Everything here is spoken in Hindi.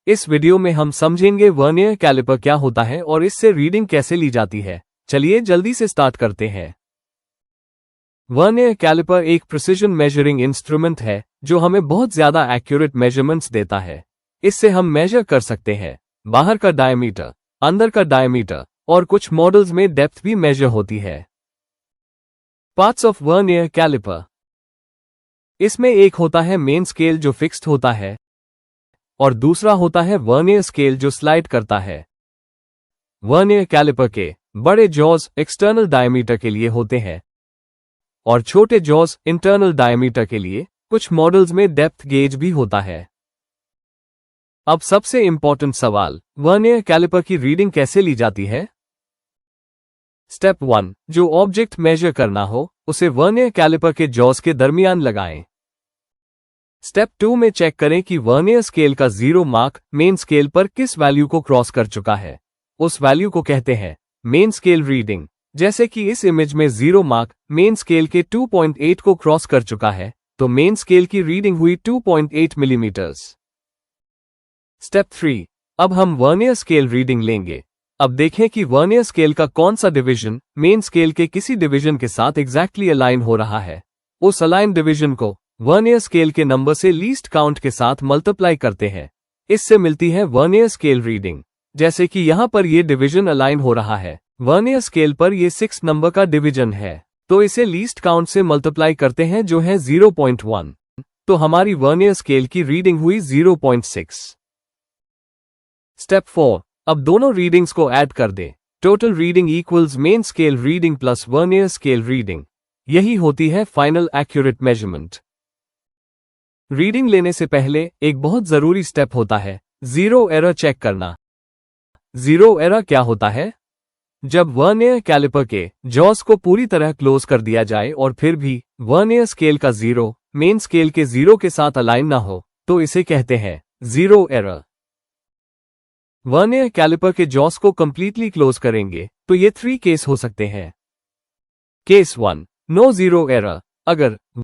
इस वीडियो में हम समझेंगे वर्नियर कैलिपर क्या होता है और इससे रीडिंग कैसे ली जाती है। चलिए जल्दी से स्टार्ट करते हैं। वर्नियर कैलिपर एक प्रिसिजन मेजरिंग इंस्ट्रूमेंट है जो हमें बहुत ज्यादा एक्यूरेट मेजरमेंट्स देता है। इससे हम मेजर कर सकते हैं बाहर का डायमीटर, अंदर का डायमीटर और कुछ मॉडल्स में डेप्थ भी मेजर होती है। Parts of vernier caliper. इसमें एक होता है मेन स्केल जो फिक्स्ड होता है और दूसरा होता है वर्नियर स्केल जो स्लाइड करता है। वर्नियर कैलिपर के बड़े जॉज एक्सटर्नल डायमीटर के लिए होते हैं और छोटे जॉज इंटरनल डायमीटर के लिए। कुछ मॉडल्स में डेप्थ गेज भी होता है। अब सबसे इंपॉर्टेंट सवाल, वर्नियर कैलिपर की रीडिंग कैसे ली जाती है? स्टेप 1, जो ऑब्जेक्ट मेजर करना हो उसे वर्नियर कैलिपर के जॉज के दरमियान लगाएं। स्टेप 2 में चेक करें कि वर्नियर स्केल का 0 मार्क मेन स्केल पर किस वैल्यू को क्रॉस कर चुका है। उस वैल्यू को कहते हैं मेन स्केल रीडिंग। जैसे कि इस इमेज में 0 मार्क मेन स्केल के 2.8 को क्रॉस कर चुका है, तो मेन स्केल की रीडिंग हुई 2.8 मिलीमीटर्स। स्टेप 3, अब हम वर्नियर स्केल रीडिंग लेंगे। अब देखें कि वर्नियर स्केल का कौन सा डिवीजन मेन स्केल के किसी डिवीजन के साथ एग्जैक्टली अलाइन हो रहा है। उस अलाइन डिवीजन को वर्नियर स्केल के नंबर से लीस्ट काउंट के साथ मल्टीप्लाई करते हैं। इससे मिलती है वर्नियर स्केल रीडिंग। जैसे कि यहां पर ये डिवीजन अलाइन हो रहा है, वर्नियर स्केल पर ये 6 नंबर का डिवीजन है, तो इसे लीस्ट काउंट से मल्टीप्लाई करते हैं जो है 0.1, तो हमारी वर्नियर स्केल की रीडिंग हुई 0.6। स्टेप 4, अब दोनों रीडिंग्स को ऐड कर दें। Total reading equals main scale reading plus vernier scale reading. यही होती है फाइनल एक्यूरेट मेजरमेंट। रीडिंग लेने से पहले एक बहुत जरूरी स्टेप होता है, जीरो एरर चेक करना। जीरो एरर क्या होता है? जब वर्नियर कैलिपर के जॉज को पूरी तरह क्लोज कर दिया जाए और फिर भी वर्नियर स्केल का 0 मेन स्केल के 0 के साथ अलाइन ना हो, तो इसे कहते हैं जीरो एरर। वर्नियर कैलिपर के जॉस को कंप्लीटली क्लोज करेंगे तो ये 3 केस हो सकते हैं। Case 1, no zero error. अगर